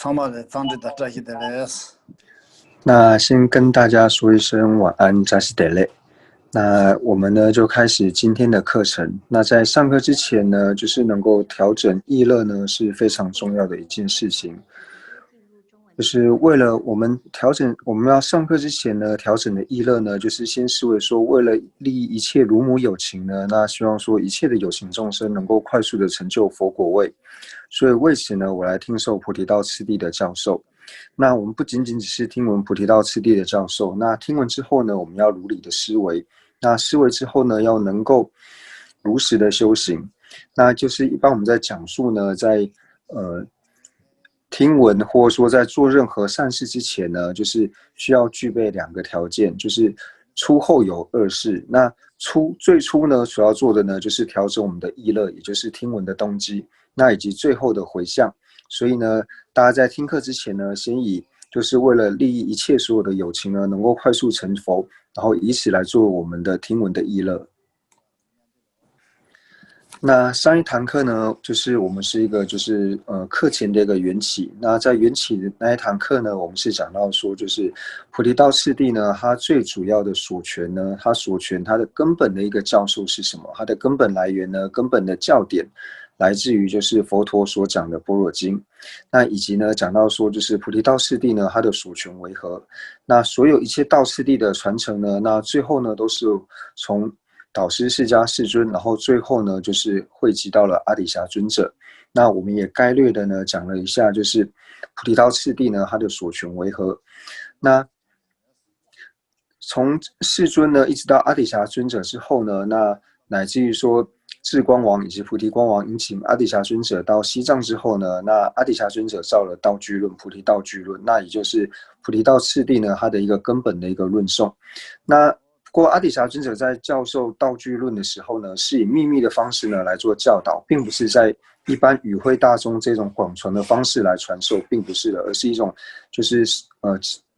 创办人方志的扎西德勒斯。那先跟大家说一声晚安，扎西德勒。那我们呢就开始今天的课程。那在上课之前呢，就是能够调整意乐呢是非常重要的一件事情。就是为了我们调整，我们要上课之前呢，调整的意乐呢，就是先视为说，为了利益一切如母有情呢，那希望说一切的有情众生能够快速的成就佛果位。所以为此呢，我来听受菩提道次第的教授。那我们不仅仅只是听闻菩提道次第的教授，那听闻之后呢，我们要如理的思维。那思维之后呢，要能够如实的修行。那就是一般我们在讲述呢，在听闻或者说在做任何善事之前呢，就是需要具备2个条件，就是初后有2事。那最初呢，所要做的呢，就是调整我们的意乐，也就是听闻的动机，那以及最后的回向。所以呢，大家在听课之前呢，先以就是为了利益一切所有的有情呢，能够快速成佛，然后以此来做我们的听闻的意乐。那上一堂课呢，就是我们是一个就是课前的一个缘起。那在缘起的那一堂课呢，我们是讲到说，就是菩提道次第呢，它最主要的所权呢，它的根本的一个教授是什么？它的根本来源呢，根本的教典来自于就是佛陀所讲的般若经。那以及呢，讲到说就是菩提道次第呢，它的所权为何？那所有一切道次第的传承呢，那最后呢，都是从导师释迦世尊，然后最后呢，就是汇集到了阿底峡尊者。那我们也概略的呢讲了一下，就是菩提道次第呢，它的所权为何？那从世尊呢，一直到阿底峡尊者之后呢，那乃至于说智光王以及菩提光王引请阿底峡尊者到西藏之后呢，那阿底峡尊者造了道具论、菩提道具论，那也就是菩提道次第呢，它的一个根本的一个论颂。那不过阿底峡尊者在教授道具论的时候呢，是以秘密的方式呢来做教导，并不是在一般与会大众这种广传的方式来传授，并不是的，而是一种就是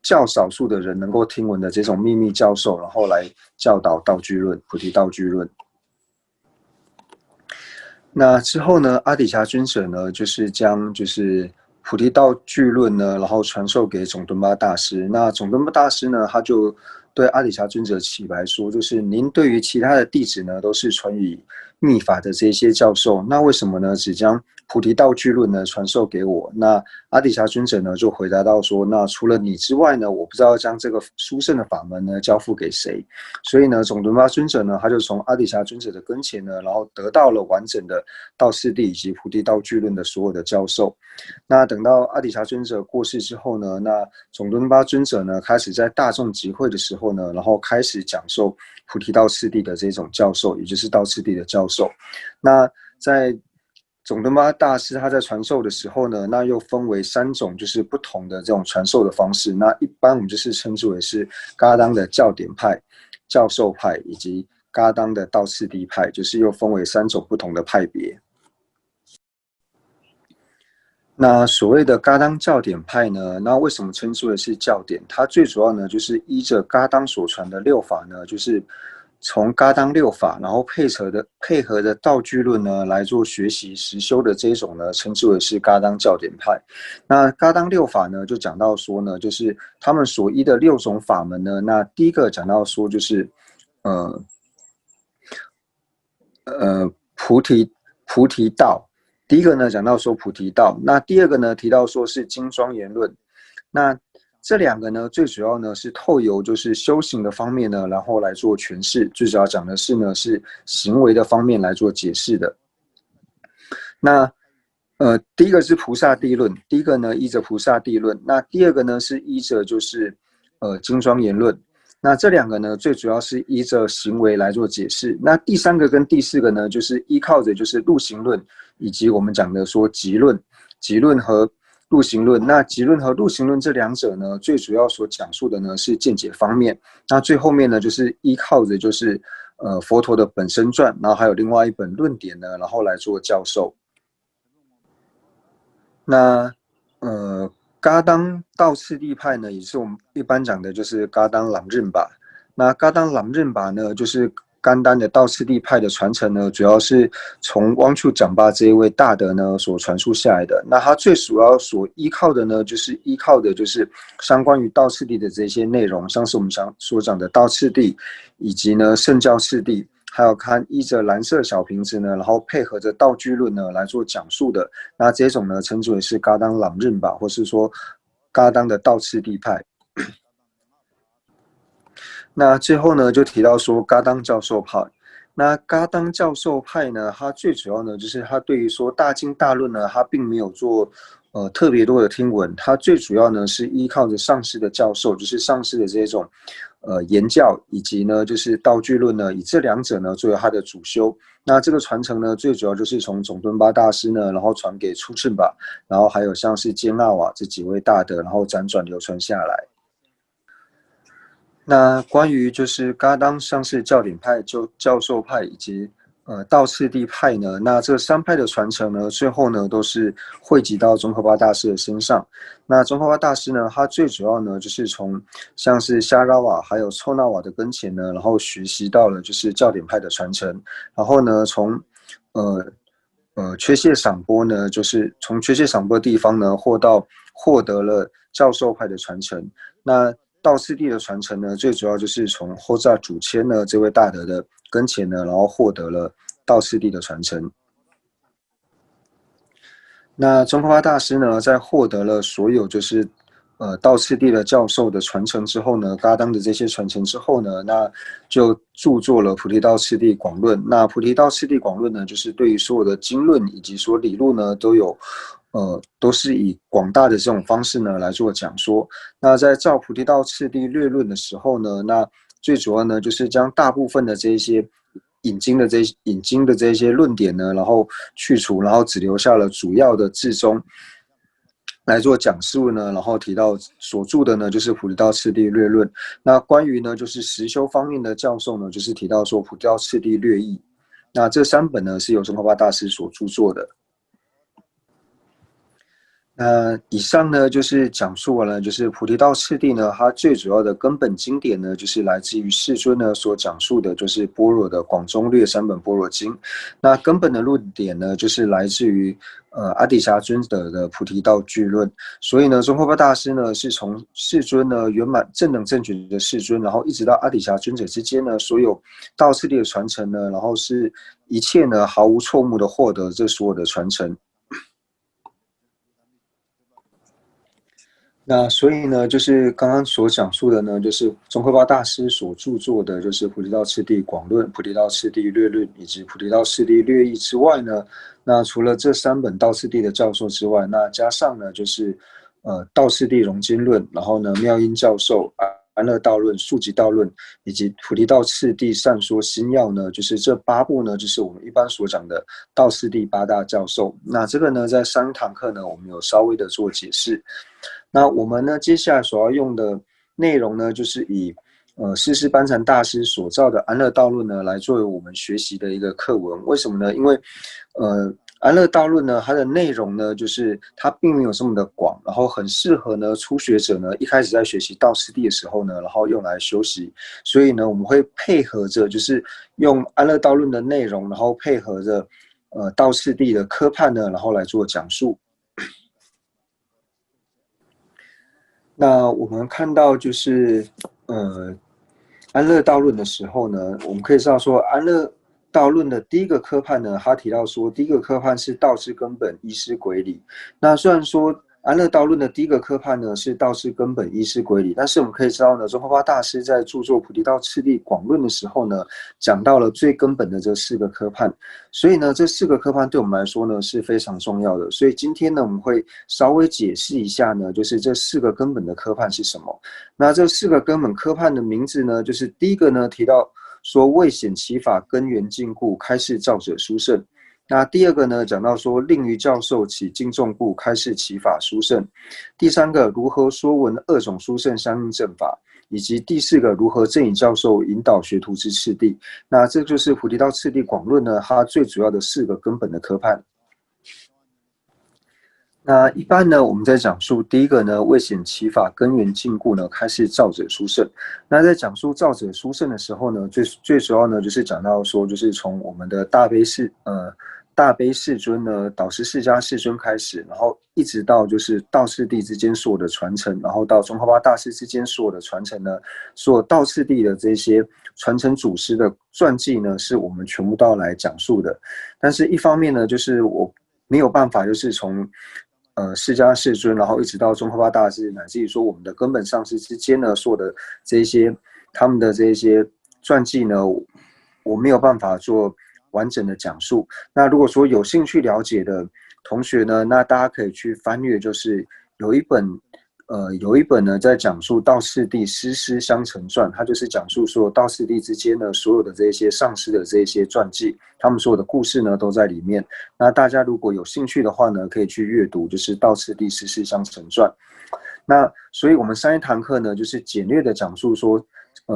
较少数的人能够听闻的这种秘密教授，然后来教导道具论、菩提道具论。那之后呢，阿底峡尊者呢，就是将就是菩提道具论呢，然后传授给总敦巴大师。那总敦巴大师呢，他就对阿底峡尊者起白说，就是您对于其他的弟子呢，都是传以密法的这些教授，那为什么呢，只将菩提道具论呢传授给我？那阿底峡尊者呢就回答到说，那除了你之外呢，我不知道将这个殊胜的法门呢交付给谁。所以呢，总敦巴尊者呢，他就从阿底峡尊者的跟前呢，然后得到了完整的道次第以及菩提道具论的所有的教授。那等到阿底峡尊者过世之后呢，那总敦巴尊者呢，开始在大众集会的时候呢，然后开始讲授菩提道次第的这种教授，也就是道次第的教授。那在总敦巴大师他在传授的时候呢，那又分为3种，就是不同的这种传授的方式。那一般我们就是称之为是噶当的教典派、教授派以及噶当的道次第派，就是又分为3种不同的派别。那所谓的噶当教典派呢，那为什么称之为是教典？它最主要呢，就是依着噶当所传的6法呢，就是从噶当6法，然后配合的道具论呢来做学习实修的这种呢，称之为是噶当教典派。那噶当6法呢，就讲到说呢，就是他们所依的6种法门呢，那第一个讲到说就是菩提道。第一个呢讲到说菩提道，那第二个呢提到说是经庄严论。那这2个呢，最主要呢是透由就是修行的方面呢，然后来做诠释。最主要讲的是呢是行为的方面来做解释的。那第一个是菩萨地论，第一个呢依着菩萨地论，那第二个呢是依着就是经庄严论。那这2个呢，最主要是依着行为来做解释。那第3个跟第4个呢，就是依靠着就是入行论，以及我们讲的说集论和入行论。那集论和入行论这2者呢，最主要所讲述的呢是见解方面。那最后面呢，就是依靠着就是佛陀的本身传，然后还有另外一本论点呢，然后来做教授。那噶当道次第派呢，也是我们一般讲的就是噶当朗任巴。那噶当朗任巴呢，就是甘丹的道次第派的传承呢，主要是从汪处讲巴这一位大德呢所传输下来的。那他最主要所依靠的呢，就是相关于道次第的这些内容，像是我们所讲的道次第，以及呢圣教次第，还有看依着蓝色小瓶子呢，然后配合着道具论呢来做讲述的。那这种呢称之为是噶当朗任吧，或是说噶当的道次第派。那最后呢，就提到说噶当教授派。那噶当教授派呢，他最主要呢，就是他对于说大经大论呢，他并没有做特别多的听闻，他最主要呢是依靠着上师的教授，就是上师的这种言教，以及呢就是道具论呢，以这两者呢作为他的主修。那这个传承呢，最主要就是从总敦巴大师呢，然后传给初次吧，然后还有像是坚纳瓦这几位大德，然后辗转流传下来。那关于就是噶当上士教典派、教授派以及道次第派呢，那这三派的传承呢，最后呢都是汇集到宗喀巴大师的身上。那宗喀巴大师呢，他最主要呢就是从像是夏拉瓦还有凑那瓦的跟前呢，然后学习到了就是教典派的传承，然后呢从缺谢赏钵呢，就是从缺谢赏钵的地方呢获得了教授派的传承。那道次第的传承呢，最主要就是从后扎主谦呢这位大德的跟前呢，然后获得了道次第的传承。那宗喀巴大师呢，在获得了所有就是道次第的教授的传承之后呢，噶当的这些传承之后呢，那就著作了《菩提道次第广论》。那《菩提道次第广论》呢，就是对于所有的经论以及说理路呢，都是以广大的这种方式呢来做讲说。那在造《菩提道次第略论》的时候呢，那最主要呢就是将大部分的这些引经的这些论点呢，然后去除，然后只留下了主要的至宗来做讲述呢，然后提到所著的呢就是《菩提道次第略论》。那关于呢就是实修方面的教授呢，就是提到说《菩提道次第略译》。那这三本呢是由宗喀巴大师所著作的。那以上呢就是讲述完了，就是菩提道次第呢，它最主要的根本经典呢，就是来自于世尊呢所讲述的，就是般若的广中略三本般若经。那根本的论点呢，就是来自于阿底峡尊者的菩提道具论。所以呢，宗喀巴大师呢是从世尊呢圆满正等正觉的世尊，然后一直到阿底峡尊者之间呢，所有道次第的传承呢，然后是一切呢毫无错误的获得这所有的传承。那所以呢，就是刚刚所讲述的呢，就是宗喀巴大师所著作的，就是《菩提道次第广论》、《菩提道次第略论》以及《菩提道次第略译》之外呢，那除了这三本道次第的教授之外，那加上呢就是道次第融经论，然后呢妙音教授安乐道论、速集道论以及菩提道次第善说心要呢，就是这8部呢，就是我们一般所讲的道次第8大教授。那这个呢，在上堂课呢，我们有稍微的做解释。那我们呢，接下来所要用的内容呢，就是以世师班禅大师所造的安乐道论呢，来作为我们学习的一个课文。为什么呢？因为安乐道论呢，它的内容呢，就是它并没有这么的广，然后很适合呢初学者呢一开始在学习道次第的时候呢，然后用来修习。所以呢，我们会配合着就是用安乐道论的内容，然后配合着道次第的科判呢，然后来做讲述。那我们看到就是安乐道论的时候呢，我们可以知道说安乐道论的第一个科判呢，他提到说第一个科判是道之根本，依师轨理。那虽然说安乐道论的第一个科判呢是道之根本，依师轨理，但是我们可以知道呢，宗喀巴大师在著作《菩提道次第广论》的时候呢，讲到了最根本的这4个科判。所以呢，这4个科判对我们来说呢是非常重要的。所以今天呢，我们会稍微解释一下呢，就是这4个根本的科判是什么。那这4个根本科判的名字呢，就是第一个呢提到说未显其法根源尽故，开示造者殊胜。那第二个呢，讲到说令于教授起敬重故，开示其法殊胜。第3个如何说闻2种殊胜相应正法，以及第4个如何正以教授引导学徒之次第。那这就是菩提道次第广论呢，它最主要的4个根本的科判。那一般呢，我们在讲述第一个呢，未显其法根源禁锢呢，开示造者殊胜。那在讲述造者殊胜的时候呢，最主要呢，就是讲到说，就是从我们的大悲世尊呢，导师释迦世尊开始，然后一直到就是道次第之间所有的传承，然后到宗喀巴大师之间所有的传承呢，所有道次第的这些传承祖师的传记呢，是我们全部都要来讲述的。但是一方面呢，就是我没有办法，就是从释迦世尊，然后一直到宗喀巴大师，乃至于说我们的根本上师之间呢，所有的这些他们的这些传记呢，我没有办法做完整的讲述。那如果说有兴趣了解的同学呢，那大家可以去翻阅，就是有一本呢，在讲述道次第师师相承传，它就是讲述说道次第之间呢，所有的这些上师的这些传记，他们所有的故事呢都在里面。那大家如果有兴趣的话呢，可以去阅读，就是道次第师师相承传。那所以我们上一堂课呢，就是简略的讲述说，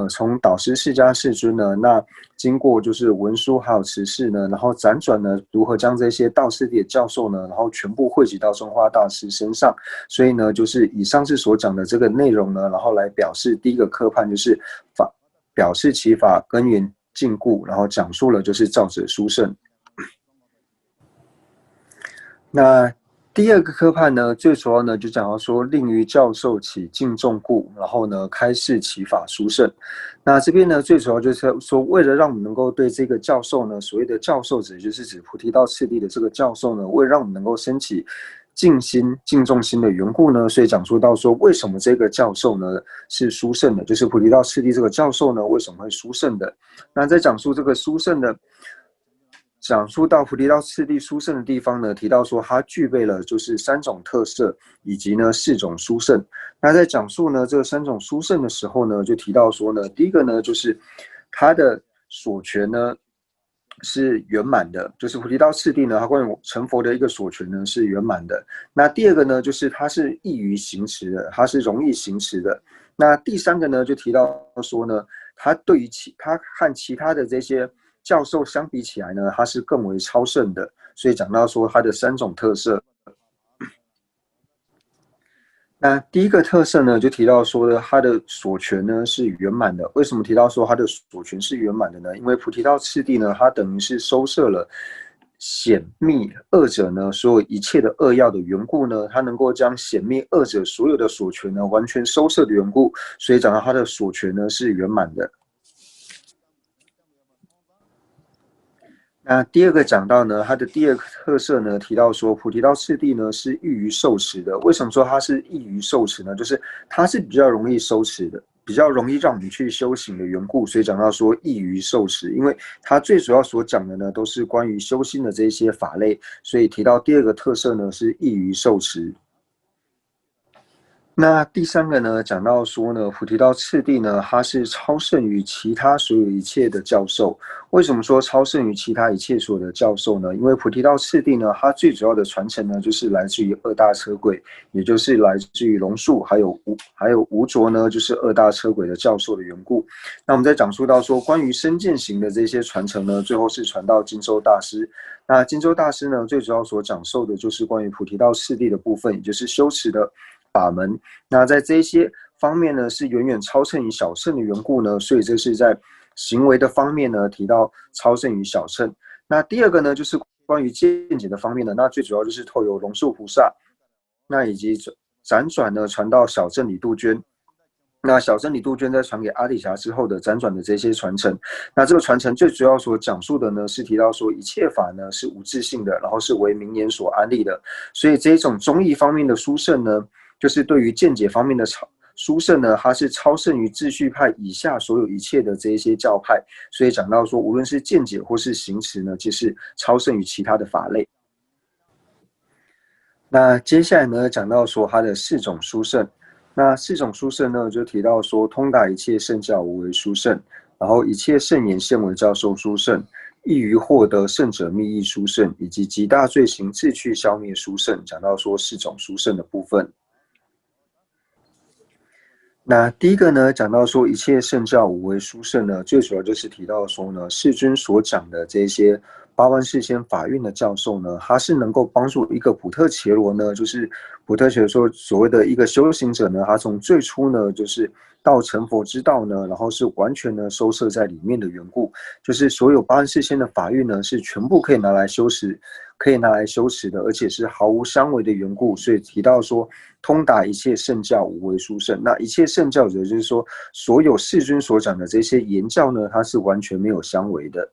从导师释迦世尊呢，那经过就是文殊还有持世呢，然后辗转呢，如何将这些道次第的教授呢，然后全部汇集到中华大师身上。所以呢，就是以上次所讲的这个内容呢，然后来表示第一个科判就是表示其法根源禁锢，然后讲述了就是造者殊胜。那第二个科判呢，最主要呢就讲到说，令于教授起敬重故，然后呢开示其法殊胜。那这边呢，最主要就是说，为了让我们能够对这个教授呢，所谓的教授指就是指菩提道次第的这个教授呢，为了让我们能够升起敬心、敬重心的缘故呢，所以讲述到说，为什么这个教授呢是殊胜的，就是菩提道次第这个教授呢为什么会殊胜的？那在讲述这个殊胜的。讲述到菩提道次第殊胜的地方呢，提到说它具备了就是3种特色，以及呢4种殊胜。那在讲述呢这3种殊胜的时候呢，就提到说呢，第一个呢就是它的所权呢是圆满的，就是菩提道次第呢，它关于成佛的一个所权呢是圆满的。那第二个呢，就是它是易于行持的，它是容易行持的。那第三个呢，就提到说呢，它对于它和其他的这些教授相比起来呢，它是更为超胜的，所以讲到说它的3种特色。那第一个特色呢，就提到说呢，它的所权呢是圆满的。为什么提到说它的所权是圆满的呢？因为菩提道次第呢，它等于是收摄了显密二者呢所有一切的恶要的缘故呢，它能够将显密二者所有的所权呢完全收摄的缘故，所以讲到它的所权呢是圆满的。那第二个讲到呢，它的第二个特色呢，提到说菩提道次第呢是易于受持的。为什么说它是易于受持呢？就是它是比较容易收持的，比较容易让你去修行的缘故，所以讲到说易于受持，因为它最主要所讲的呢都是关于修心的这些法类，所以提到第二个特色呢是易于受持。那第三个呢，讲到说呢，菩提道次第呢，它是超胜于其他所有一切的教授。为什么说超胜于其他一切所有的教授呢？因为菩提道次第呢，它最主要的传承呢，就是来自于2大车轨，也就是来自于龙树还有无着呢，就是2大车轨的教授的缘故。那我们在讲述到说，关于身见行的这些传承呢，最后是传到金洲大师。那金洲大师呢，最主要所讲授的就是关于菩提道次第的部分，也就是修持的法门。那在这些方面呢，是远远超胜于小乘的缘故呢，所以这是在行为的方面呢提到超胜于小乘。那第二个呢，就是关于见解的方面呢，那最主要就是透由龙树菩萨，那以及辗转呢传到小乘李杜鹃。那小乘李杜鹃在传给阿底峡之后的辗转的这些传承，那这个传承最主要所讲述的呢，是提到说一切法呢是无自性的，然后是为名言所安立的。所以这种中义方面的殊胜呢，就是对于见解方面的殊胜呢，它是超胜于秩序派以下所有一切的这一些教派。所以讲到说，无论是见解或是行持呢，就是超胜于其他的法类。那接下来呢，讲到说它的4种殊胜。那4种殊胜呢，就提到说，通达一切圣教无为殊胜，然后一切圣言现为教授殊胜，易于获得圣者密意殊胜，以及极大罪行自去消灭殊胜。讲到说4种殊胜的部分。那第一个呢，讲到说一切圣教无为殊胜呢，最主要就是提到说呢，世尊所讲的这些八万四千法运的教授呢，他是能够帮助一个普特伽罗呢，就是普特伽罗所谓的一个修行者呢，他从最初呢就是到成佛之道呢，然后是完全呢收摄在里面的缘故，就是所有八万四千的法运呢是全部可以拿来修持，可以拿来修持的，而且是毫无相违的缘故，所以提到说通达一切圣教，无为殊胜。那一切圣教者就是说，所有世尊所讲的这些言教呢，它是完全没有相违的。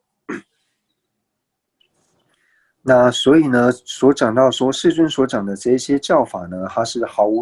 那所以呢，所讲到说世尊所讲的这些教法呢，它是毫无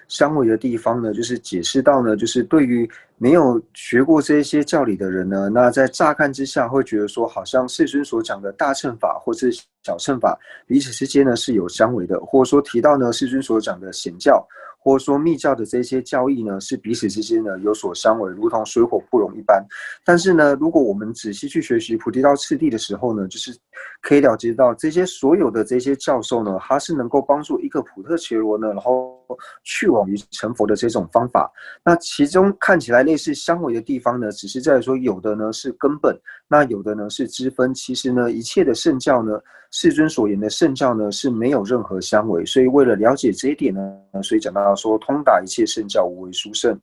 相违的地方呢，就是解释到呢，就是对于没有学过这些教理的人呢，那在乍看之下会觉得说，好像世尊所讲的大乘法或是小乘法彼此之间呢是有相违的，或者说提到呢世尊所讲的显教，或者说密教的这些教义呢，是彼此之间呢有所相违，如同水火不容一般。但是呢，如果我们仔细去学习菩提道次第的时候呢，就是可以了解到这些所有的这些教授呢，他是能够帮助一个普特伽罗呢，然后去往于成佛的这种方法。那其中看起来类似相违的地方呢，只是在于说有的呢是根本，那有的呢是支分。其实呢，一切的圣教呢，世尊所言的圣教呢是没有任何相违。所以为了了解这一点呢，所以讲到说通达一切圣教，无为殊胜。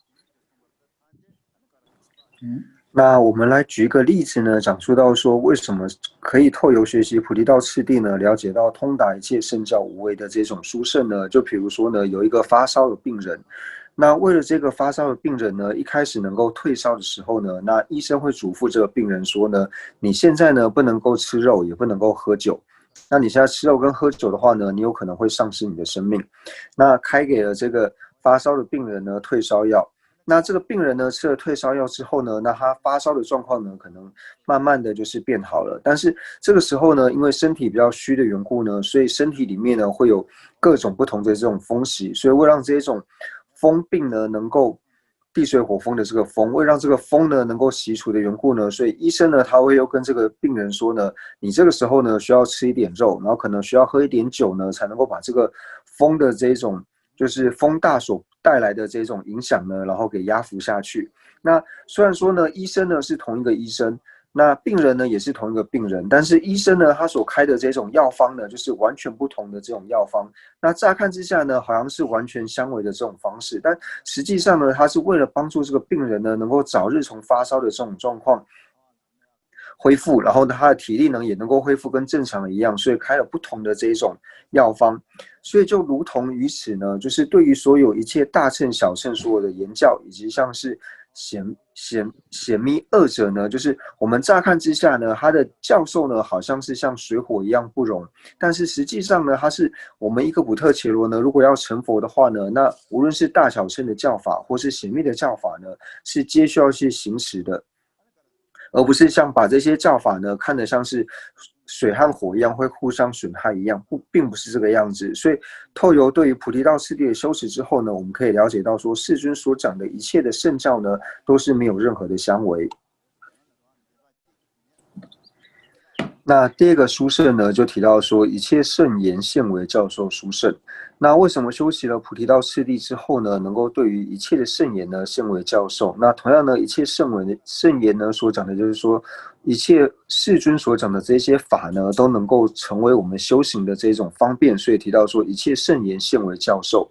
那我们来举一个例子呢，讲述到说为什么可以透由学习菩提道次第呢，了解到通达一切圣教无为的这种殊胜呢？就比如说呢，有一个发烧的病人，那为了这个发烧的病人呢，一开始能够退烧的时候呢，那医生会嘱咐这个病人说呢，你现在呢不能够吃肉，也不能够喝酒。那你现在吃肉跟喝酒的话呢，你有可能会丧失你的生命。那开给了这个发烧的病人呢退烧药。那这个病人呢吃了退烧药之后呢，那他发烧的状况呢可能慢慢的就是变好了，但是这个时候呢，因为身体比较虚的缘故呢，所以身体里面呢会有各种不同的这种风息，所以为让这种风病呢能够地水火风的这个风，为让这个风呢能够息除的缘故呢，所以医生呢他会又跟这个病人说呢，你这个时候呢需要吃一点肉，然后可能需要喝一点酒呢，才能够把这个风的这种就是风大所带来的这种影响呢，然后给压服下去。那虽然说呢，医生呢是同一个医生，那病人呢也是同一个病人，但是医生呢他所开的这种药方呢，就是完全不同的这种药方。那乍看之下呢，好像是完全相违的这种方式，但实际上呢，他是为了帮助这个病人呢，能够早日从发烧的这种状况恢复，然后他的体力呢也能够恢复跟正常的一样，所以开了不同的这一种药方。所以就如同于此呢，就是对于所有一切大乘小乘所有的言教，以及像是显密二者呢，就是我们乍看之下呢，他的教授呢好像是像水火一样不容，但是实际上呢，他是我们一个普特伽罗呢，如果要成佛的话呢，那无论是大小乘的教法或是显密的教法呢，是皆需要去行持的。而不是像把这些教法呢看得像是水和火一样会互相损害一样，并不是这个样子。所以透由对于菩提道次第的修持之后呢，我们可以了解到说，世尊所讲的一切的圣教呢，都是没有任何的相违。那第二个殊胜呢，就提到说一切圣言现为教授殊胜。那为什么修习了菩提道次第之后呢，能够对于一切的圣言呢现为教授？那同样呢，一切圣言呢所讲的就是说，一切世尊所讲的这些法呢，都能够成为我们修行的这种方便。所以提到说一切圣言现为教授。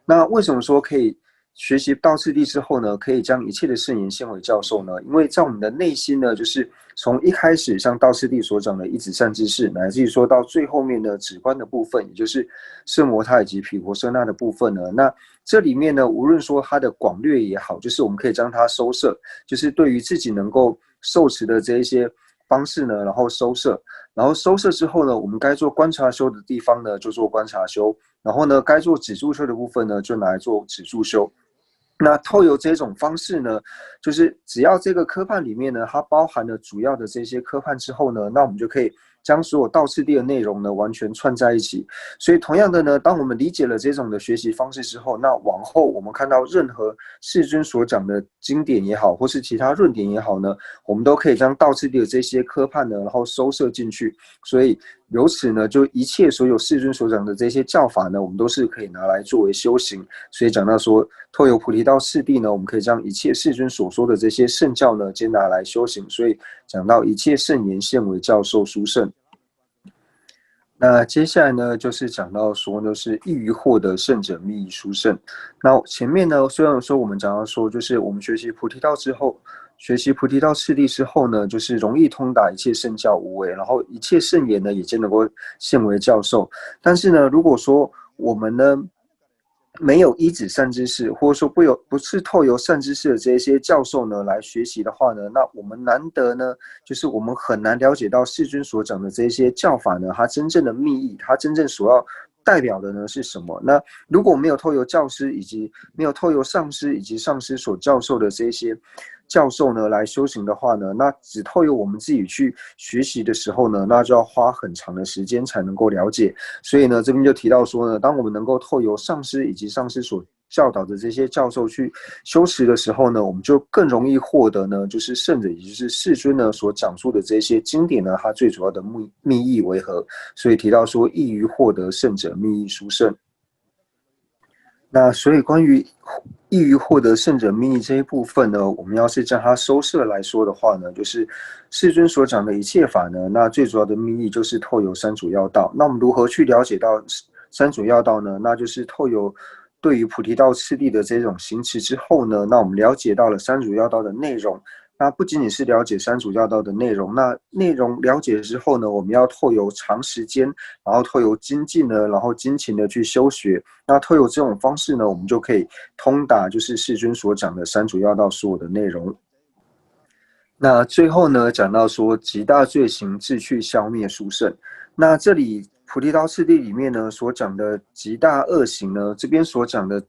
那为什么说可以学习道次第之后呢，可以将一切的圣言现为教授呢？因为在我们的内心呢，就是从一开始像道次第所讲的一指善知识，乃至于说到最后面的止观的部分，也就是摄摩他以及毗婆舍那的部分呢，那这里面呢，无论说它的广略也好，就是我们可以将它收摄，就是对于自己能够受持的这一些方式呢，然后收摄，然后收摄之后呢，我们该做观察修的地方呢，就做观察修，然后呢，该做止住修的部分呢，就拿来做止住修。那透由这种方式呢，就是只要这个科判里面呢，它包含了主要的这些科判之后呢，那我们就可以将所有道次第的内容呢完全串在一起。所以同样的呢，当我们理解了这种的学习方式之后，那往后我们看到任何世尊所讲的经典也好，或是其他论点也好呢，我们都可以将道次第的这些科判呢，然后收摄进去。所以由此呢，就一切所有世尊所讲的这些教法呢，我们都是可以拿来作为修行。所以讲到说，透由菩提道次第呢，我们可以将一切世尊所说的这些圣教呢，皆拿来修行。所以讲到一切圣言现为教授殊胜。那接下来呢，就是讲到说，就是易于获得胜者密以殊胜。那前面呢，虽然说我们讲到说，就是我们学习菩提道之后，学习菩提道次第之后呢，就是容易通达一切圣教无为，然后一切圣言呢，也皆能够现为教授。但是呢，如果说我们呢，没有依止善知识，或者说不是透由善知识的这些教授呢来学习的话呢，那我们难得呢，就是我们很难了解到世尊所讲的这些教法呢，它真正的密意，它真正所要代表的呢是什么？那如果没有透由教师以及没有透由上师以及上师所教授的这些教授呢来修行的话呢，那只透由我们自己去学习的时候呢，那就要花很长的时间才能够了解。所以呢，这边就提到说呢，当我们能够透由上师以及上师所教导的这些教授去修持的时候呢，我们就更容易获得呢，就是圣者，也就是世尊呢所讲述的这些经典呢，它最主要的密意为何？所以提到说，易于获得圣者密意殊胜。那所以关于易于获得圣者密意这一部分呢，我们要是将它收摄来说的话呢，就是世尊所讲的一切法呢，那最主要的密意就是透由三主要道。那我们如何去了解到三主要道呢？那就是透由对于菩提道次第的这种行持之后呢，那我们了解到了三主要道的内容。那不仅仅是了解三主要道的内容，那内容了解之后呢，我们要透由长时间，然后透由精进呢，然后精勤的去修学。那透由这种方式呢，我们就可以通达就是世尊所讲的三主要道所有的内容。那最后呢，讲到说极大罪行自去消灭殊胜。那这里菩提道次第里面呢所讲的极大恶行呢，这边所讲的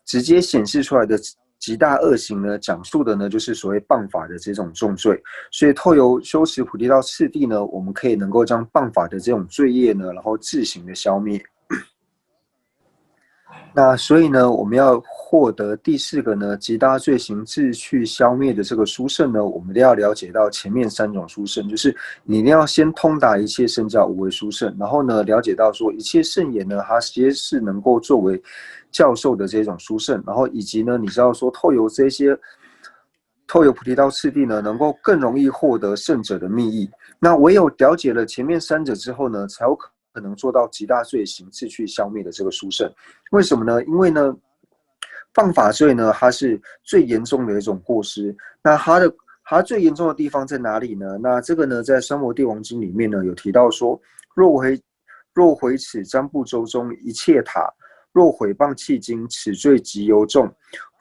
直接显示出来的极大恶行呢，讲述的呢就是所谓谤法的这种重罪。所以透由修持菩提道次第呢，我们可以能够将谤法的这种罪业呢，然后自行的消灭。那所以呢，我们要获得第四个呢，极大罪行自去消灭的这个殊胜呢，我们都要了解到前面三种殊胜，就是你一定要先通达一切圣教无为殊胜，然后呢，了解到说一切圣言呢，它皆是能够作为教授的这种殊胜，然后以及呢，你知道说透由菩提道次第呢，能够更容易获得圣者的密意。那唯有了解了前面三者之后呢，才有可能做到极大罪行自去消灭的这个殊胜。为什么呢？因为呢，谤法罪呢，它是最严重的一种过失。那它最严重的地方在哪里呢？那这个呢，在《三摩地王经》里面呢有提到说，若毁此瞻部洲中一切塔，若毁谤契经，此罪极尤重。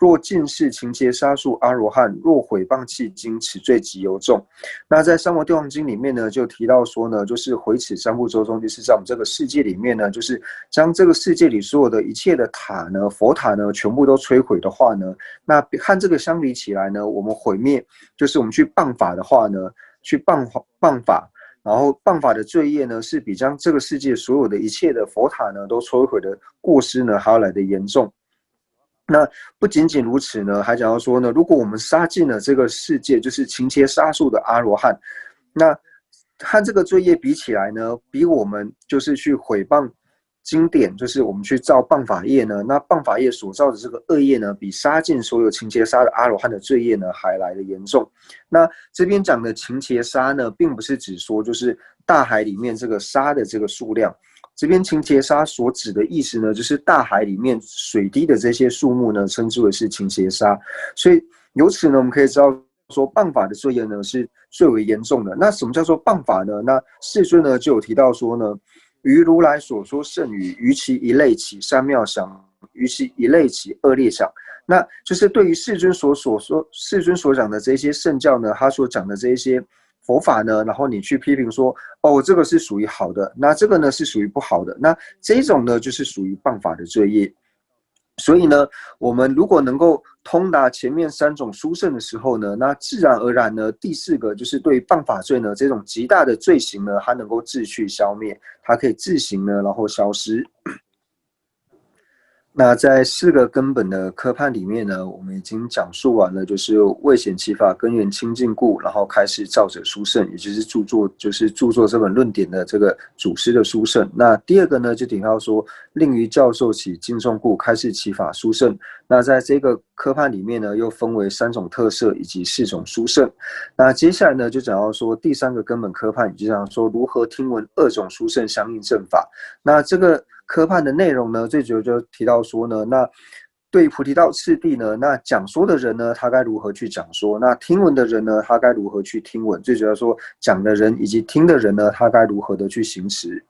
若尽是勤切杀术阿罗汉，若毁谤契经，此罪极尤重。那在《三摩地王经》里面呢，就提到说呢，就是毁此三部洲中，就是在我们这个世界里面呢，就是将这个世界里所有的一切的塔呢、佛塔呢，全部都摧毁的话呢，那和这个相比起来呢，我们毁灭就是我们去谤法的话呢，去谤法。然后谤法的罪业呢，是比将这个世界所有的一切的佛塔呢都摧毁的过失呢还要来的严重。那不仅仅如此呢，还讲到说呢，如果我们杀尽了这个世界，就是勤切杀术的阿罗汉，那和这个罪业比起来呢，比我们就是去毁谤经典，就是我们去造谤法业呢，那谤法业所造的这个恶业呢，比杀尽所有勤切杀的阿罗汉的罪业呢还来的严重。那这边讲的勤切杀呢，并不是指说就是大海里面这个沙的这个数量。这边勤切沙所指的意思呢，就是大海里面水滴的这些树木呢，称之为是勤切沙。所以由此呢，我们可以知道说，谤法的罪业呢是最为严重的。那什么叫做谤法呢？那世尊呢就有提到说呢，于如来所说圣语，于其一类起善妙想，于其一类起恶劣想。那就是对于世尊所讲的这些圣教呢，他所讲的这些佛法呢，然后你去批评说，哦，这个是属于好的，那这个呢是属于不好的，那这种呢就是属于谤法的罪业。所以呢，我们如果能够通达前面三种殊胜的时候呢，那自然而然呢，第四个就是对谤法罪呢这种极大的罪行呢，它能够自去消灭，它可以自行呢然后消失。那在4个根本的科判里面呢，我们已经讲述完了，就是未显其法，根源清净故，然后开始造者殊胜，也就是著作这本论点的这个祖师的殊胜。那第2个呢，就提到说，令于教授起敬重故，开示其法殊胜。那在这个科判里面呢，又分为3种特色以及4种殊胜。那接下来呢，就讲到说第3个根本科判，就讲说如何听闻2种殊胜相应正法。那这个科判的内容呢，最主要就提到说呢，那对菩提道次第呢，那讲说的人呢，他该如何去讲说？那听闻的人呢，他该如何去听闻？最主要说讲的人以及听的人呢，他该如何的去行持？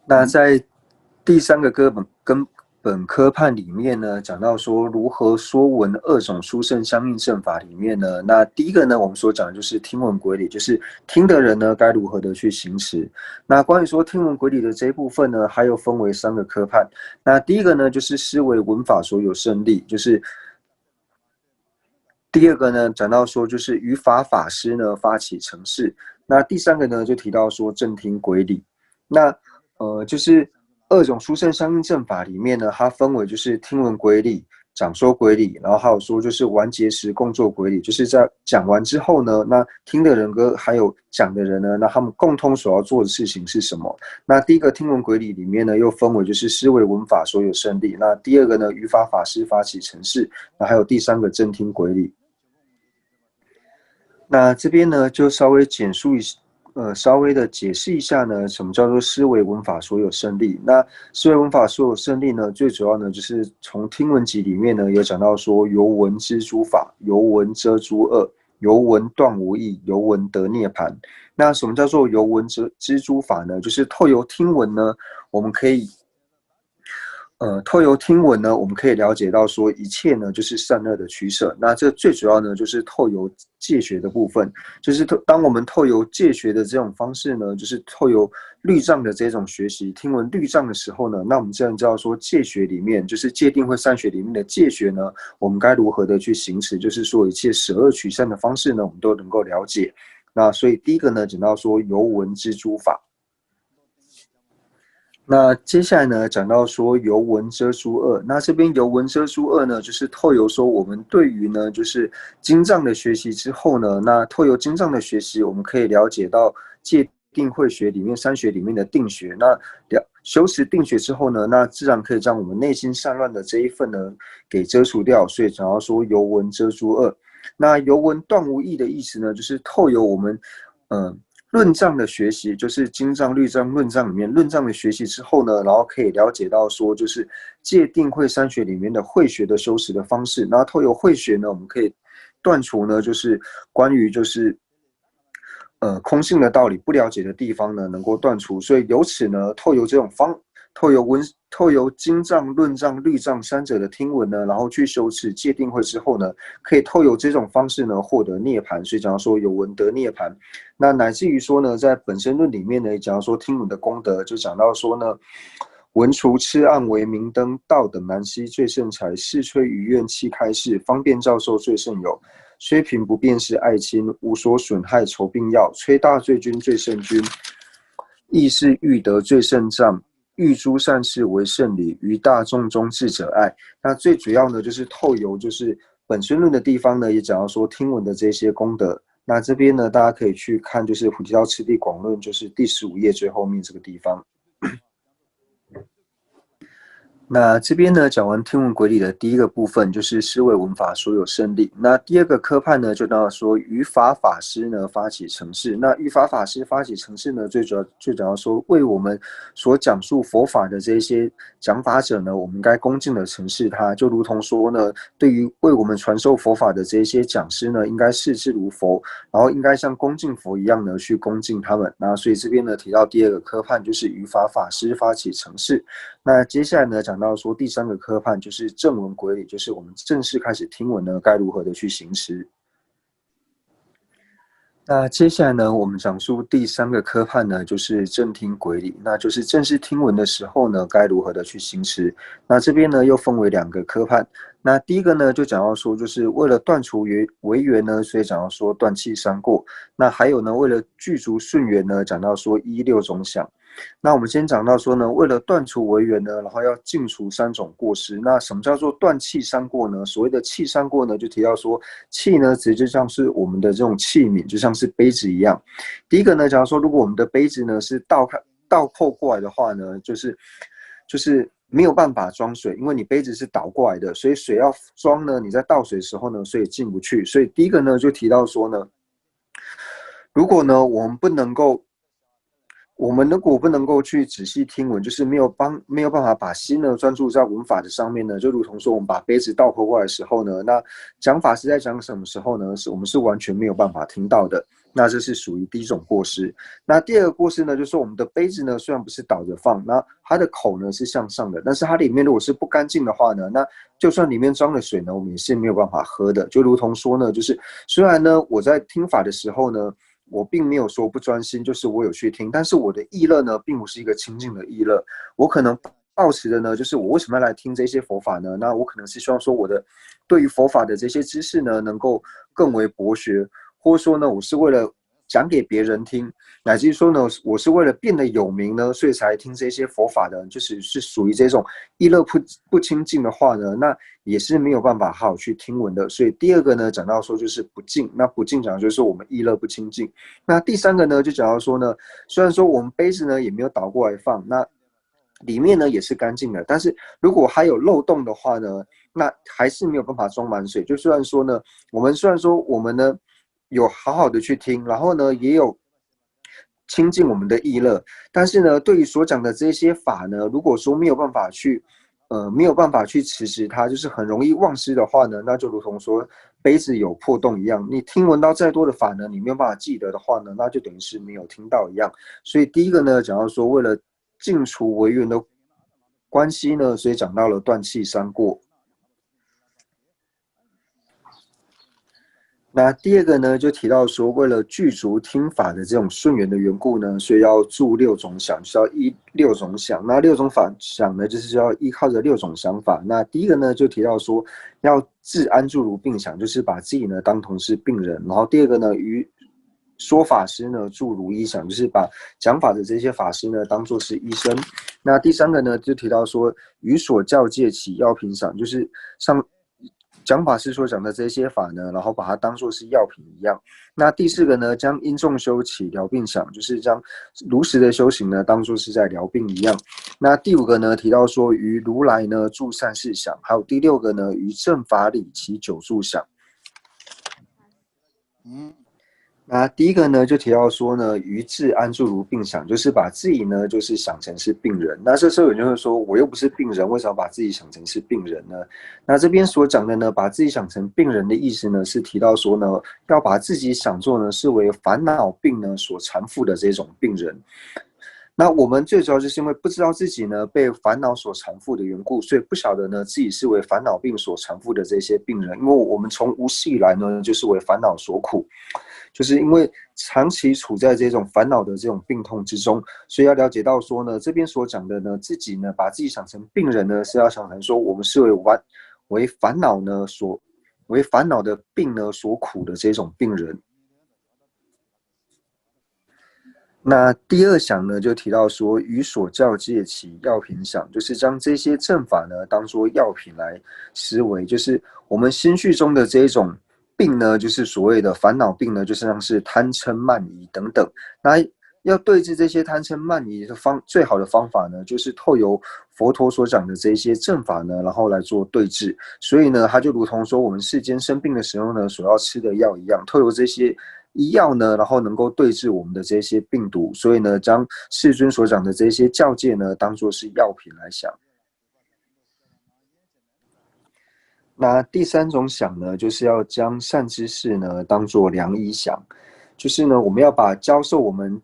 那在第3个根本科判里面呢，讲到说如何说闻2种殊胜相应正法里面呢，那第1个呢，我们所讲的就是听闻轨理，就是听的人呢该如何的去行持。那关于说听闻轨理的这一部分呢，还有分为3个科判。那第1个呢，就是思维闻法所有胜利，就是第2个呢，讲到说就是于法法师呢发起成事。那第3个呢，就提到说正听轨理。那就是2种殊胜相应正法里面呢，它分为就是听闻轨理、讲说轨理，然后还有说就是完结时共作轨理，就是在讲完之后呢，那听的人跟还有讲的人呢，那他们共同所要做的事情是什么？那第1个听闻轨理里面呢，又分为就是思维闻法所有胜利，那第2个呢，于法法师发起成事，那还有第3个正听轨理。那这边呢，就稍微稍微的解释一下呢，什么叫做思维闻法所有胜利？那思维闻法所有胜利呢，最主要呢就是从听闻集里面呢有讲到说，由闻知诸法，由闻遮诸恶，由闻断无益，由闻得涅槃。那什么叫做由闻知诸法呢？就是透由听闻呢，我们可以透由听闻呢，我们可以了解到说一切呢就是善恶的取舍。那这最主要呢就是透由戒学的部分，就是当我们透由戒学的这种方式呢，就是透由律藏的这种学习，听闻律藏的时候呢，那我们这样知道说戒学里面就是戒定慧善学里面的戒学呢，我们该如何的去行持，就是说一切舍恶取善的方式呢，我们都能够了解。那所以第1个呢，讲到说由闻知诸法。那接下来呢，讲到说由闻遮诸恶。那这边由闻遮诸恶呢，就是透由说我们对于呢，就是经藏的学习之后呢，那透由经藏的学习，我们可以了解到戒定慧学里面3学里面的定学。那修持定学之后呢，那自然可以将我们内心散乱的这一份呢给遮除掉。所以讲到说由闻遮诸恶。那由闻断无益的意思呢，就是透由我们论藏的学习，就是经藏、律藏、论藏里面论藏的学习之后呢，然后可以了解到说，就是戒定慧3学里面的慧学的修持的方式。然后透由慧学呢，我们可以断除呢，就是关于就是空性的道理不了解的地方呢，能够断除。所以由此呢，透由经藏、论藏、律藏3者的听闻呢，然后去修持戒定慧之后呢，可以透由这种方式呢获得涅槃。所以讲到说有闻得涅槃，那乃至于说呢，在本身论里面呢，讲到说听闻的功德，就讲到说呢，闻除痴暗为明灯，道等难息最胜财，世吹于愿气开示，方便教授最胜友。虽贫不辨是爱亲，无所损害酬病药，吹大罪君最胜君，亦是欲得最胜藏。欲诸善事为圣礼，于大众中智者爱。那最主要呢，就是透由就是本宣论的地方呢，也讲到说听闻的这些功德。那这边呢，大家可以去看就是菩提道次第广论，就是第15页最后面这个地方。那这边呢，讲完听闻轨理的第1个部分，就是思维闻法所有胜利。那第2个科判呢，就到说于法法师呢发起成事。那于法法师发起成事呢，最主要说为我们所讲述佛法的这些讲法者呢，我们该恭敬的承事他，就如同说呢，对于为我们传授佛法的这些讲师呢，应该视之如佛，然后应该像恭敬佛一样呢去恭敬他们。那所以这边呢提到第2个科判，就是于法法师发起成事。那接下来呢，讲到说第3个科判就是正闻轨理，就是我们正式开始听闻呢，该如何的去行持。那接下来呢，我们讲述第3个科判呢，就是正听轨理，那就是正式听闻的时候呢，该如何的去行持。那这边呢，又分为2个科判。那第1个呢，就讲到说，就是为了断除违缘呢，所以讲到说断弃三过。那还有呢，为了具足顺缘呢，讲到说依6种想。那我们先讲到说呢，为了断除违缘呢，然后要净除3种过失。那什么叫做断气三过呢？所谓的气三过呢，就提到说气呢，其实就像是我们的这种器皿，就像是杯子一样。第一个呢，假如说如果我们的杯子呢是倒扣过来的话呢，就是没有办法装水，因为你杯子是倒过来的，所以水要装呢，你在倒水的时候呢，所以进不去。所以第一个呢，就提到说呢，如果呢我们如果不能够去仔细听闻，就是没有办法把心呢专注在文法的上面呢，就如同说我们把杯子倒扣过来的时候呢，那讲法是在讲什么时候呢？我们是完全没有办法听到的。那这是属于第一种过失。那第二个过失呢，就是说我们的杯子呢虽然不是倒着放，那它的口呢是向上的，但是它里面如果是不干净的话呢，那就算里面装了水呢，我们也是没有办法喝的。就如同说呢，就是虽然呢我在听法的时候呢，我并没有说不专心，就是我有去听，但是我的意乐呢，并不是一个清净的意乐。我可能抱持的呢，就是我为什么要来听这些佛法呢？那我可能是希望说，我的对于佛法的这些知识呢，能够更为博学，或者说呢，我是为了讲给别人听，乃至于说呢，我是为了变得有名呢，所以才听这些佛法的，就是属于这种意乐不清净的话呢，那也是没有办法好好去听闻的。所以第二个呢，讲到说就是不净，那不净讲就是我们意乐不清净。那第三个呢，就讲到说呢，虽然说我们杯子呢也没有倒过来放，那里面呢也是干净的，但是如果还有漏洞的话呢，那还是没有办法装满水。就虽然说我们呢有好好的去听，然后呢也有亲近我们的意乐，但是呢，对于所讲的这些法呢，如果说没有办法去持持它，就是很容易忘失的话呢，那就如同说杯子有破洞一样，你听闻到再多的法呢，你没有办法记得的话呢，那就等于是没有听到一样。所以第一个呢，讲到说为了净除违缘的关系呢，所以讲到了断气三过。那第二个呢，就提到说，为了具足听法的这种顺缘的缘故呢，所以要住6种想，就是要依6种想。那6种法想呢，就是要依靠着6种想法。那第一个呢，就提到说，要自安住如病想，就是把自己呢当同是病人。然后第二个呢，于说法师呢住如医想，就是把讲法的这些法师呢当作是医生。那第三个呢，就提到说，于所教戒起药品想，就是讲法师所讲的这些法呢，然后把它当作是药品一样。那第四个呢，将因众修起疗病想，就是将如实的修行呢，当作是在疗病一样。那第五个呢，提到说于如来呢住善事想，还有第6个呢，于正法理起久住想。那第一个呢，就提到说呢，于自安住如病想，就是把自己呢，就是想成是病人。那这时候有人就会说，我又不是病人，为什么把自己想成是病人呢？那这边所讲的呢，把自己想成病人的意思呢，是提到说呢，要把自己想做呢，是为烦恼病呢所缠缚的这种病人。那我们最主要就是因为不知道自己呢被烦恼所缠缚的缘故，所以不晓得呢自己是为烦恼病所缠缚的这些病人。因为我们从无始以来呢，就是为烦恼所苦，就是因为长期处在这种烦恼的这种病痛之中，所以要了解到说呢，这边所讲的呢，自己呢把自己想成病人呢，是要想成说我们是为烦恼的病呢所苦的这种病人。那第二想呢，就提到说，于所教戒起药品想，就是将这些正法呢当作药品来思维，就是我们心绪中的这种病呢，就是所谓的烦恼病呢，就是像是贪嗔慢疑等等。那要对治这些贪嗔慢疑的最好的方法呢，就是透由佛陀所讲的这些正法呢，然后来做对治。所以呢，它就如同说我们世间生病的时候呢，所要吃的药一样，透由这些医药呢，然后能够对治我们的这些病毒。所以呢，将世尊所讲的这些教戒呢，当作是药品来想。那第三种想呢，就是要将善知识呢当作良医想，就是呢，我们要把教授我们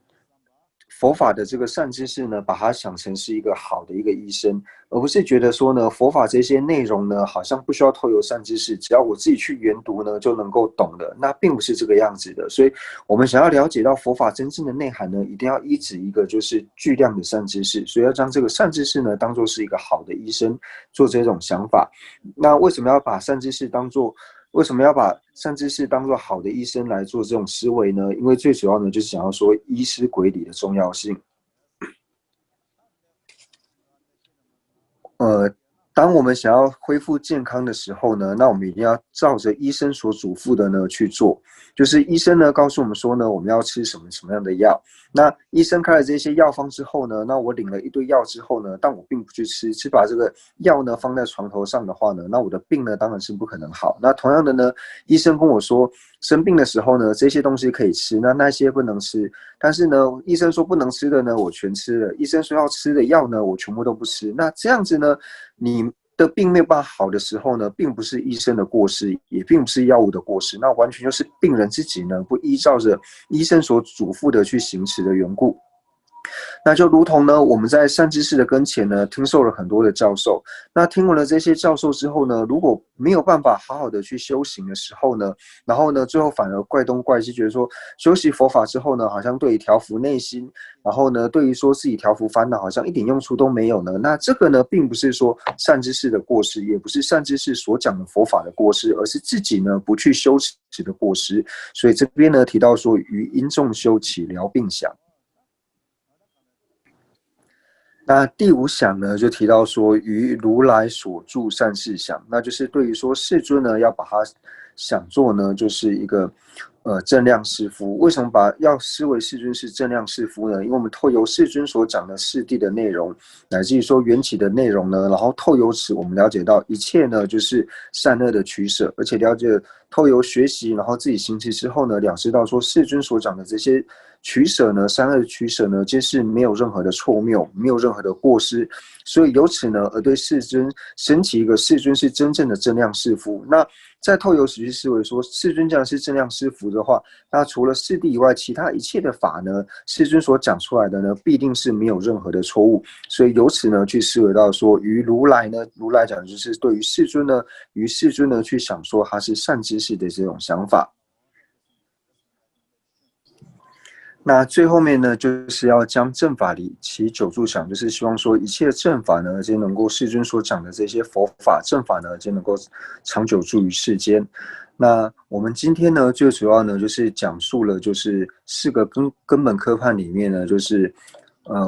佛法的这个善知识呢，把它想成是一个好的一个医生，而不是觉得说呢，佛法这些内容呢，好像不需要透由善知识，只要我自己去研读呢，就能够懂的。那并不是这个样子的。所以，我们想要了解到佛法真正的内涵呢，一定要依止一个就是巨量的善知识。所以要将这个善知识呢，当作是一个好的医生，做这种想法。那为什么要把善知识当作好的医生来做这种思维呢？因为最主要呢，就是想要说医师轨理的重要性。当我们想要恢复健康的时候呢，那我们一定要照着医生所嘱咐的呢去做。就是医生呢告诉我们说呢，我们要吃什么样的药。那医生开了这些药方之后呢，那我领了一堆药之后呢，但我并不去吃，只把这个药呢放在床头上的话呢，那我的病呢当然是不可能好。那同样的呢，医生跟我说，生病的时候呢，这些东西可以吃，那些不能吃。但是呢，医生说不能吃的呢，我全吃了；医生说要吃的药呢，我全部都不吃。那这样子呢，你的病没有办法好的时候呢，并不是医生的过失，也并不是药物的过失，那完全就是病人自己呢不依照着医生所嘱咐的去行持的缘故。那就如同呢，我们在善知识的跟前呢，听受了很多的教授。那听完了这些教授之后呢，如果没有办法好好的去修行的时候呢，然后呢，最后反而怪东怪西，觉得说修习佛法之后呢，好像对于调伏内心，然后呢，对于说自己调伏烦恼，好像一点用处都没有呢。那这个呢，并不是说善知识的过失，也不是善知识所讲的佛法的过失，而是自己呢不去修持的过失。所以这边呢提到说，于因众修起疗病想。那第五想呢，就提到说，于如来所住善事想，那就是对于说世尊呢，要把它想做呢，就是一个正量士夫。为什么要视为世尊是正量士夫呢？因为我们透由世尊所讲的世谛的内容，乃至于说缘起的内容呢，然后透由此我们了解到一切呢，就是善恶的取舍，而且了解透由学习，然后自己行持之后呢，了知到说世尊所讲的这些取舍呢，善恶的取舍呢，皆是没有任何的错谬，没有任何的过失，所以由此呢，而对世尊升起一个世尊是真正的正量士夫。那在透由此去思维说，世尊讲是正量士夫的话，那除了世谛以外，其他一切的法呢，世尊所讲出来的呢，必定是没有任何的错误。所以由此呢，去思维到说，于如来呢，如来讲就是对于世尊呢，于世尊呢去想说他是善知识的这种想法。那最后面呢，就是要将正法理其久住想，就是希望说一切正法呢，皆能够世尊所讲的这些佛法正法呢，皆能够长久住于世间。那我们今天呢，最主要呢，就是讲述了就是4个根本科判里面呢，就是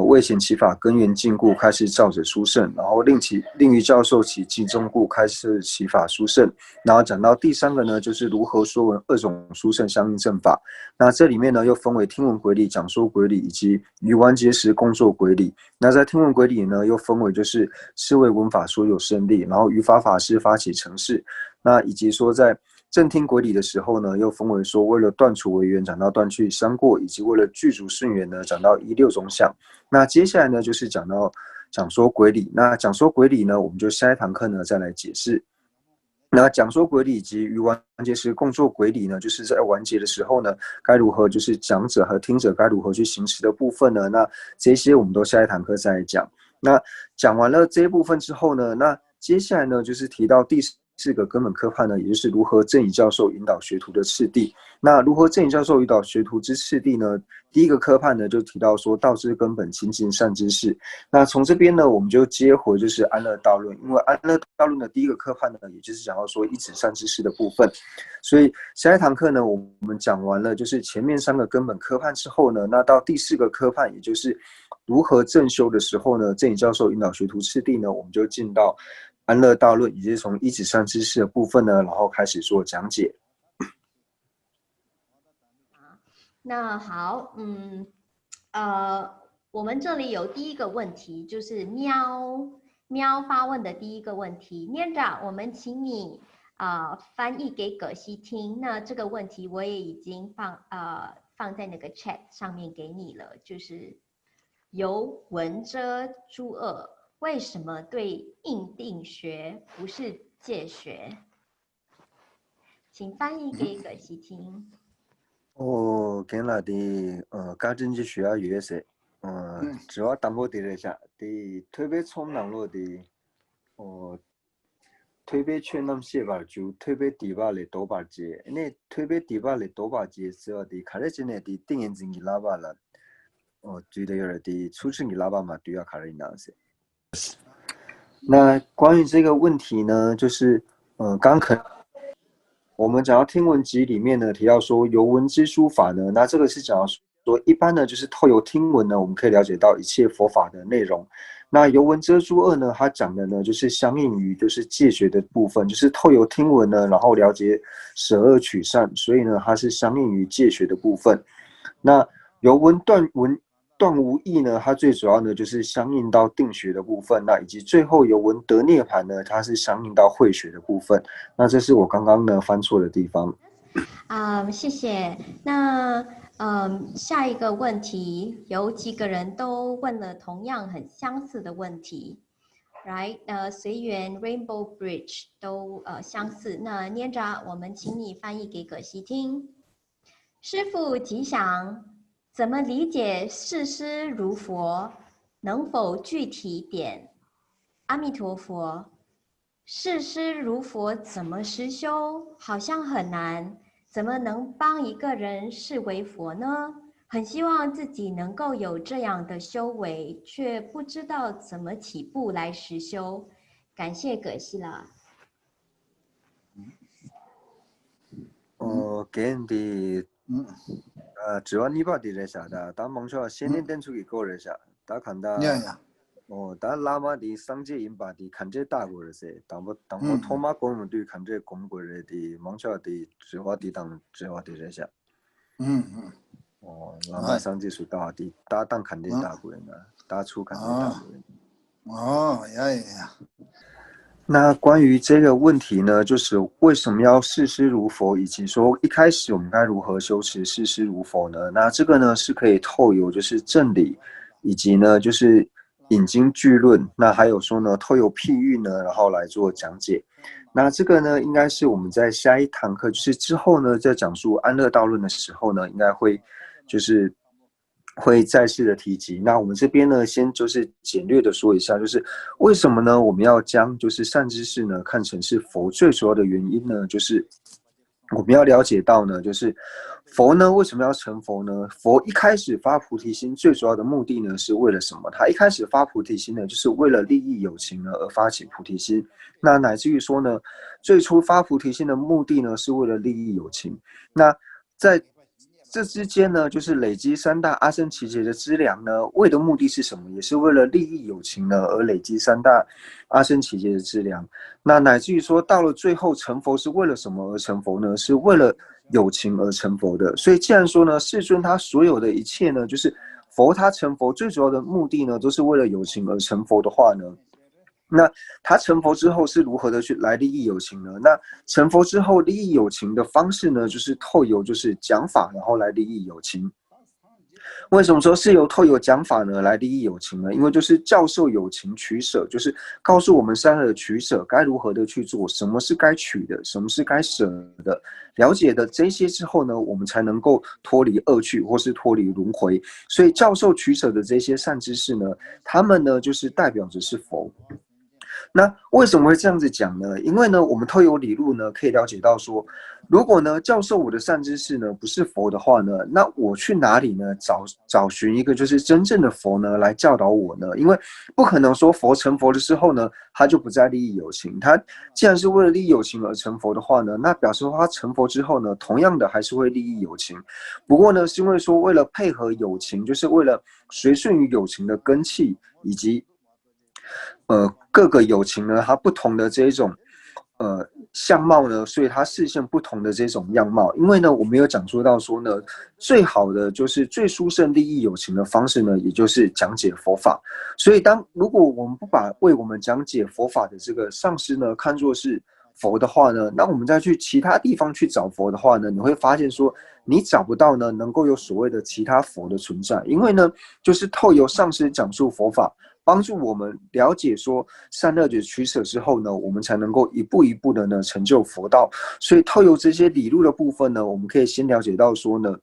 未显其法根源尽故，开示照者殊胜，然后令于教授其尽中故，开示其法殊胜。然后讲到第3个呢，就是如何说闻2种殊胜相应正法。那这里面呢，又分为听闻轨理、讲说轨理以及于完结时工作轨理。那在听闻轨理呢，又分为就是是为闻法所有胜利，然后于法法师发起成事。那以及说在正听轨理的时候呢，又分为说为了断除违缘讲到断去三过，以及为了具足顺缘呢讲到依6种想。那接下来呢就是讲说轨理。那讲说轨理呢，我们就下一堂课呢再来解释。那讲说轨理以及于完结时共作轨理呢，就是在完结的时候呢，该如何就是讲者和听者该如何去行持的部分呢？那这些我们都下一堂课再来讲。那讲完了这一部分之后呢，那接下来呢就是提到第4个根本科判呢，也就是如何正以教授引导学徒的次第。那如何正以教授引导学徒之次第呢？第1个科判呢就提到说道之根本亲近善知识。那从这边呢，我们就接回就是安乐道论，因为安乐道论的第1个科判呢，也就是讲到说依止善知识的部分。所以下一堂课呢，我们讲完了就是前面3个根本科判之后呢，那到第4个科判，也就是如何正修的时候呢，正以教授引导学徒次第呢，我们就进到安乐道论，也就是从依止善知识的部分呢，然后开始做讲解。那好，我们这里有第1个问题，就是喵发问的第1个问题，念长，我们请你翻译给葛西听。那这个问题我也已经放在那个 chat 上面给你了，就是由闻遮诸恶，为什么对应定学不是戒学？请翻译给葛西听。今日的家政就需要有些主要担保的下的特别从人路的特别全能写法就特别低巴的多巴节，那特别低巴的多巴节之后的看来真的的定眼睛的喇叭了，觉得有点的出生的喇叭嘛都要看人那些。那关于这个问题呢，就是刚我们讲到听闻集里面呢，提到说由闻之书法呢，那这个是讲到说一般呢就是透由听闻呢，我们可以了解到一切佛法的内容。那由闻遮诸恶呢，它讲的呢就是相应于就是戒绝的部分，就是透由听闻呢，然后了解舍恶取善，所以呢它是相应于戒绝的部分。那由闻断无益呢，它最主要呢就是相应到定学的部分，那以及最后由闻得涅槃呢，它是相应到慧学的部分。那这是我刚刚呢翻错的地方。谢谢。那下一个问题，有几个人都问了同样很相似的问题 ，right？随缘 Rainbow Bridge 都相似。那念着，我们请你翻译给葛西听。师父吉祥，怎么理解视师如佛？能否具体点？阿弥陀佛。视师如佛怎么实修？好像很难。怎么能帮一个人视为佛呢？很希望自己能够有这样的修为，却不知道怎么起步来实修。感谢葛西了。걔한테 지원이 받으래샤다. 다 멍청 신인 된축이 거래샤. 다 간다. 야야. 다 라마디 상제 임바디 간제 따고래세. 당보 토마 공무도 간제 공고래디 멍청디 지와디 당 지와디래샤. 라마 상제 수다디 다당 간제 따고래나. 다추 간제 따고래. 야야야. 那关于这个问题呢，就是为什么要视师如佛，以及说一开始我们该如何修持视师如佛呢？那这个呢是可以透由就是正理，以及呢就是引经据论，那还有说呢透由譬喻呢，然后来做讲解。那这个呢应该是我们在下一堂课，就是之后呢在讲述安乐道论的时候呢，应该会就是会再次的提及。那我们这边呢，先就是简略的说一下，就是为什么呢？我们要将就是善知识呢看成是佛最主要的原因呢，就是我们要了解到呢，就是佛呢为什么要成佛呢？佛一开始发菩提心最主要的目的呢是为了什么？他一开始发菩提心呢，就是为了利益有情呢而发起菩提心。那乃至于说呢，最初发菩提心的目的呢是为了利益有情。那在这之间呢，就是累积三大阿僧祇劫的资粮呢，为的目的是什么？也是为了利益有情呢，而累积三大阿僧祇劫的资粮。那乃至于说，到了最后成佛是为了什么而成佛呢？是为了有情而成佛的。所以，既然说呢，世尊他所有的一切呢，就是佛他成佛最主要的目的呢，都是为了有情而成佛的话呢，那他成佛之后是如何的去来利益有情呢？那成佛之后利益有情的方式呢，就是透由就是讲法，然后来利益有情。为什么说是由透由讲法呢来利益有情呢？因为就是教授有情取舍，就是告诉我们善恶的取舍该如何的去做，什么是该取的，什么是该舍的。了解的这些之后呢，我们才能够脱离恶趣或是脱离轮回。所以教授取舍的这些善知识呢，他们呢就是代表着是佛。那为什么会这样子讲呢？因为呢，我们透由理路呢，可以了解到说，如果呢，教授我的善知识呢不是佛的话呢，那我去哪里呢？找寻一个就是真正的佛呢来教导我呢？因为不可能说佛成佛的时候呢，他就不再利益有情。他既然是为了利益有情而成佛的话呢，那表示他成佛之后呢，同样的还是会利益有情。不过呢，是因为说为了配合有情，就是为了随顺于有情的根器以及各个有情呢，它不同的这一种相貌呢，所以它视线不同的这种样貌。因为呢，我们有讲述到说呢，最好的就是最殊胜利益有情的方式呢，也就是讲解佛法。所以如果我们不把为我们讲解佛法的这个上师呢看作是佛的话呢，那我们再去其他地方去找佛的话呢，你会发现说你找不到呢能够有所谓的其他佛的存在。因为呢，就是透由上师讲述佛法，帮助我们了解说善恶的取舍之后呢，我们才能够一步一步的呢成就佛道。所以透由这些理路的部分呢，我们可以先了解到说呢，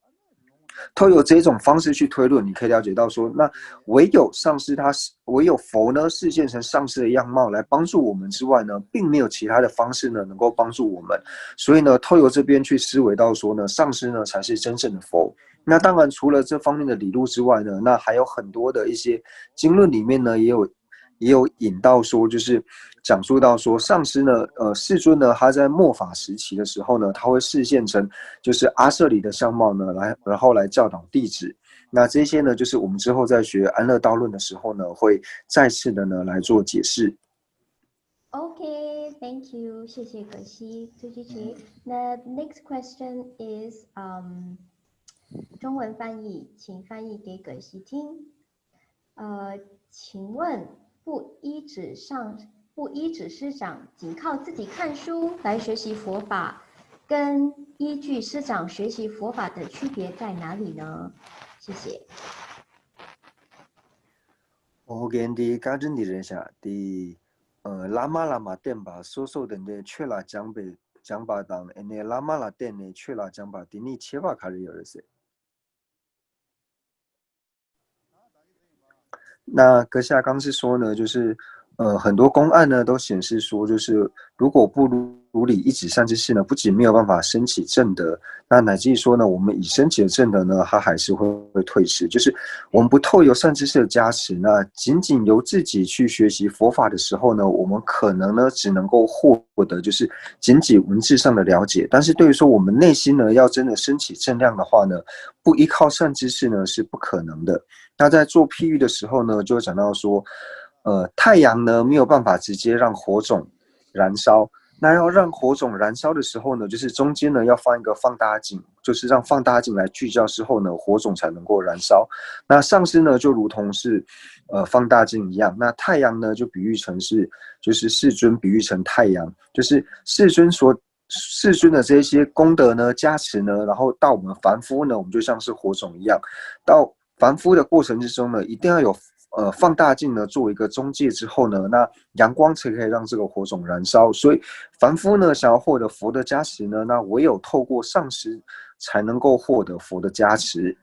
透由这种方式去推论，你可以了解到说，那唯有上师唯有佛呢示现成上师的样貌来帮助我们之外呢，并没有其他的方式呢能够帮助我们。所以呢，透由这边去思维到说呢，上师呢才是真正的佛。那当然，除了这方面的理路之外呢，那还有很多的一些经论里面呢，也有引到说，就是讲述到说，上师呢，世尊呢，他在末法时期的时候呢，他会示现成就是阿舍离的相貌呢，然后来教导弟子。那这些呢，就是我们之后在学安乐道论的时候呢，会再次的呢来做解释。Okay, thank you. 谢谢葛西朱支持。那 next question is 中文翻译，请翻译给葛西听。请问不依止师长，仅靠自己看书来学习佛法，跟依据师长学习佛法的区别在哪里呢？谢谢。Kemudian di kajian Indonesia di lama-lama temba soso dan de chela jangba dan ini lama-lama den ne chela jangba di ni cheva kari yorese。那阁下刚是说呢，就是很多公案呢都显示说，就是如果不如理一止善知识呢，不仅没有办法升起正德，那乃至于说呢，我们已升起的正德呢，它还是会退失。就是我们不透由善知识的加持，那仅仅由自己去学习佛法的时候呢，我们可能呢只能够获得就是仅文字上的了解，但是对于说我们内心呢要真的升起正量的话呢，不依靠善知识呢是不可能的。那在做譬喻的时候呢，就会讲到说，太阳呢没有办法直接让火种燃烧，那要让火种燃烧的时候呢，就是中间呢要放一个放大镜，就是让放大镜来聚焦之后呢，火种才能够燃烧。那上师呢就如同是放大镜一样，那太阳呢就比喻成是就是世尊比喻成太阳，就是世尊的这些功德呢加持呢，然后到我们凡夫呢，我们就像是火种一样，到凡夫的过程之中呢，一定要有放大镜呢作为一个中介之后呢，那阳光才可以让这个火种燃烧。所以凡夫呢想要获得佛的加持呢，那唯有透过上师才能够获得佛的加持。